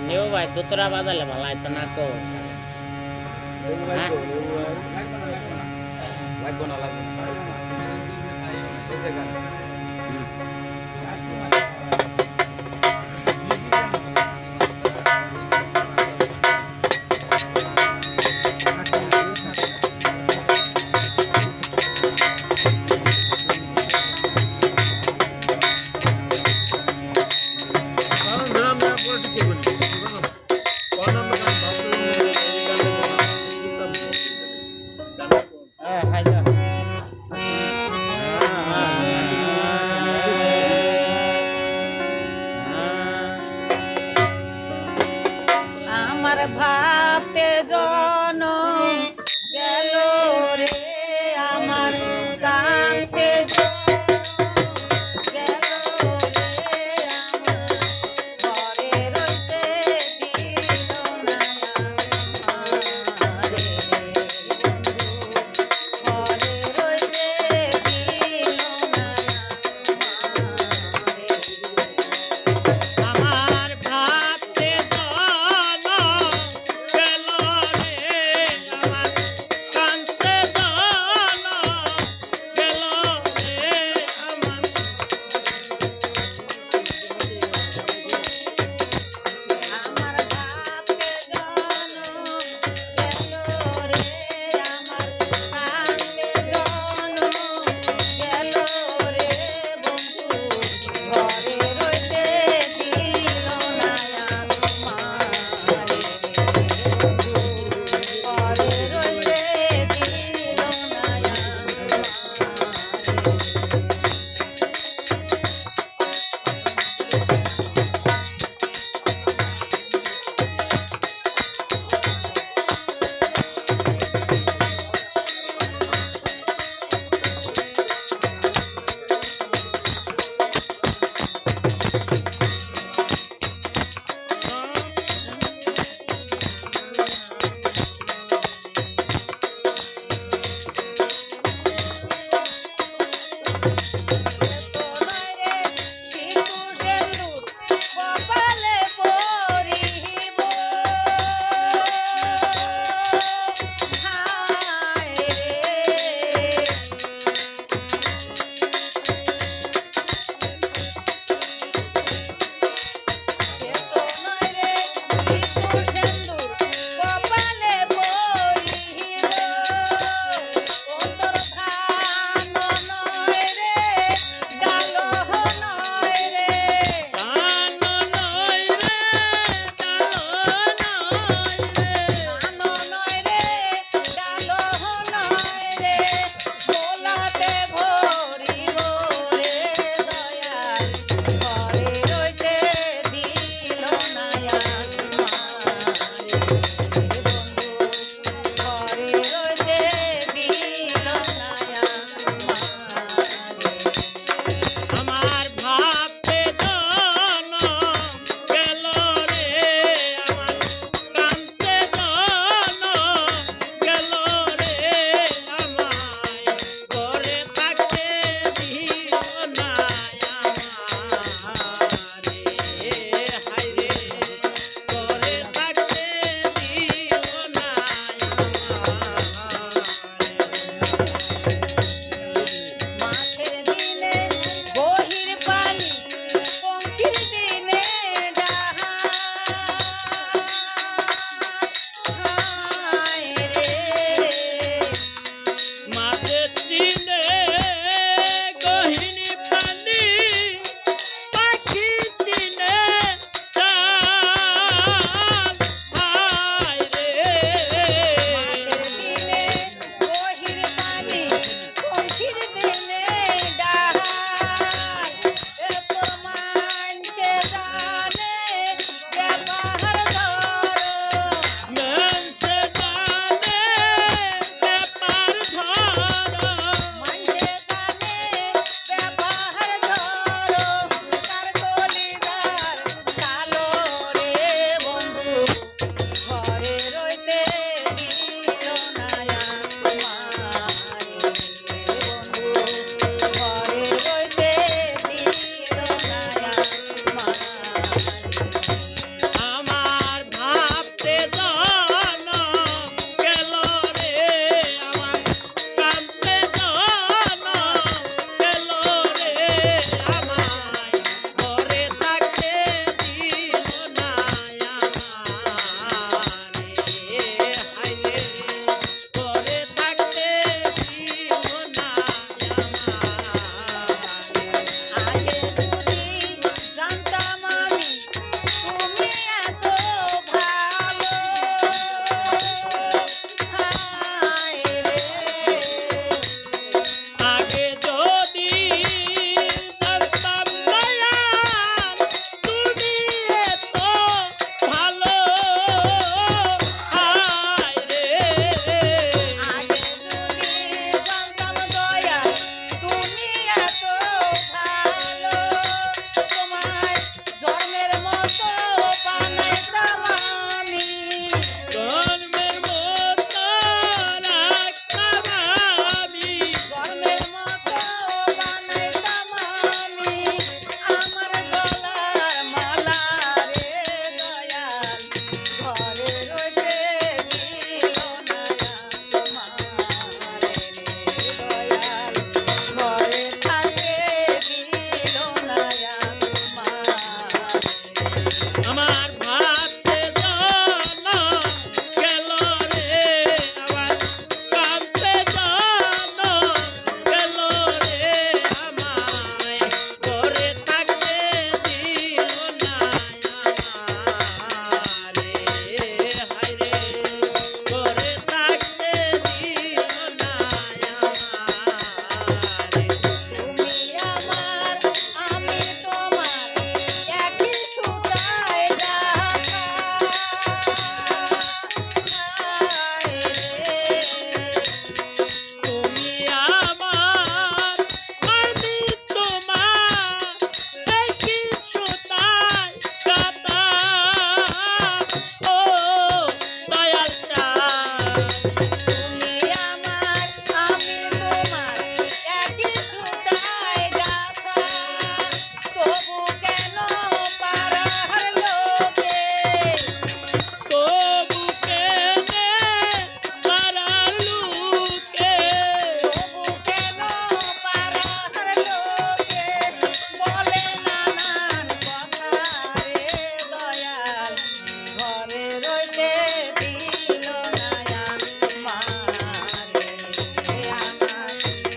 ನೀವು ಭಾই দুতরা বাজালে ভালো আইতো না কো লাগবো না লাগবো আমার ভাবতে জন গেল রে আমার কাঁদতে গেল রে আমার ঘরে রইতে দিল না আমারে ঘরে রইতে দিল না আমার ভাবতে জন গেল রে আমার কানতে জন গেল রে আমার আমার ভাবতে জন গেল রে আমার কাঁদতে জন গেল রে বন্ধু ঘরে রইতে দিল না আমারে ঘরে রইতে দিল না আমারে কপালে পরিব হায় রে কপালে পরিব অন্তর ধান নয় রে ডাল নয় রে কান নয় রে ডাল নয় রে ধান নয় রে ডাল নয় রে গোলাতে ভরিব রে দয়াল ঘরে রইতে দিল না আমারে বন্ধু ঘরে রইতে দিল না আমারে আমার ভাবতে জন গেল রে আমার কানতে জন গেল রে আমায় ঘরে থাকতে দিল না আমারে হায়রে ঘরে থাকতে দিল না আমারে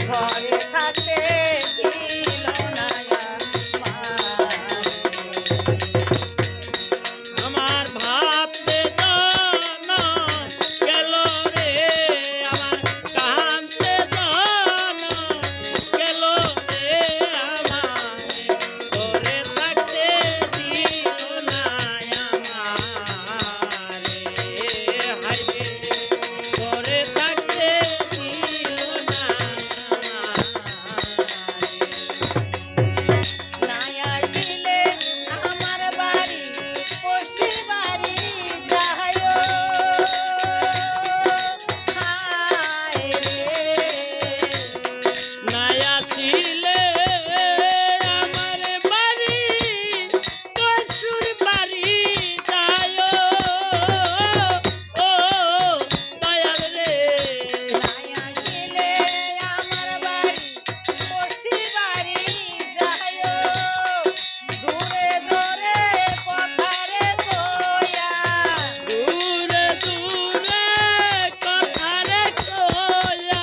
ঘরে থাকতে দিল না আমারে। আমার ভাবতে জন গেল রে, আমার কাঁদতে জন গেল রে, আমার ঘরে থাকতে দিল না আমারে। হায়রে ঘরে থাকতে দিল না আমারে। নাই আসিলে আমার বাড়ি পশি বাড়ি যাইও হায় রে। নাই আসিলে আমার বাড়ি কসুর বাড়ি যায় ও দয়াল রে। নাই আসিলে আমার বাড়ি পশি বাড়ি যাইও দূরে দূরে কথারে কইয়া দূরে দূরে কথা রে কয়া,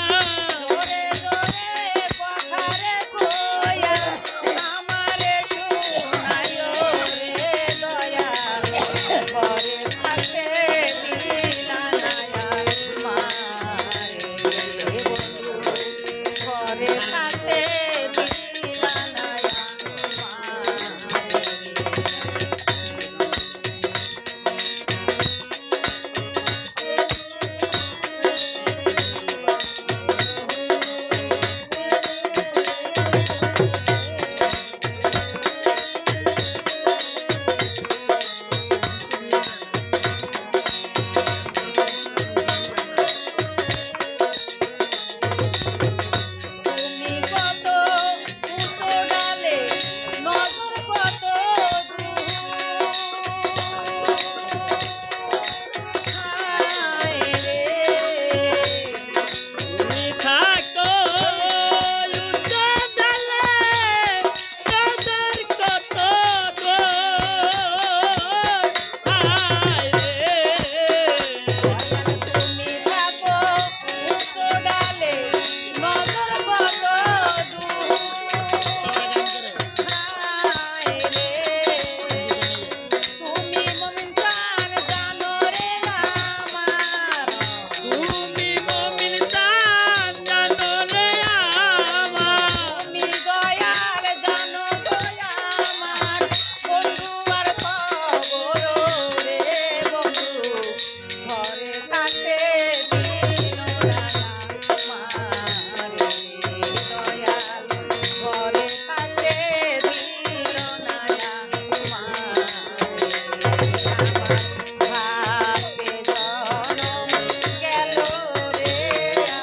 দূরে দূরে কথারে কইয়া আমারে শুনাইও রে দয়াল ঘরে থাকতে দিলা না আমারে বন্ধু ঘরে থাকতে দিলা না আমারে। তুমি কত উঁচু ডালে নজর কত হায় রে। তুমি থাকো উচ্চ ডালে, নজর কত দূর, হায় রে। তুমি থাকো উঁচু ডালে নজর কত দূর হায় রে। তুমি মমিন প্রাণ জানো রে আমার তুমি মমিন জান জানো রে আমার, তুমি দয়াল জানো দয়া আমার বন্ধু আর খবর রে বন্ধু ঘরে থাকতে দিল না আমারে দয়াল ঘরে থাকতে দিল না আমারে। আমার ভাবতে জনম গেল রে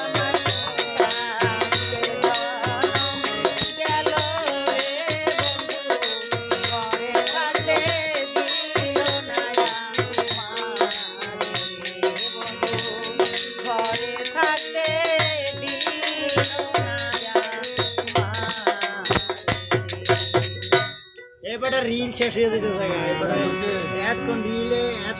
আমার ভাবতে জনম গেল রে বন্ধু ঘরে থাকতে দিল না আমারে বন্ধু ঘরে থাকতে দিল না আমারে। এবারে রিল শেষ হয়ে যেতে থাকে এবারে এতক্ষণ রিলে এত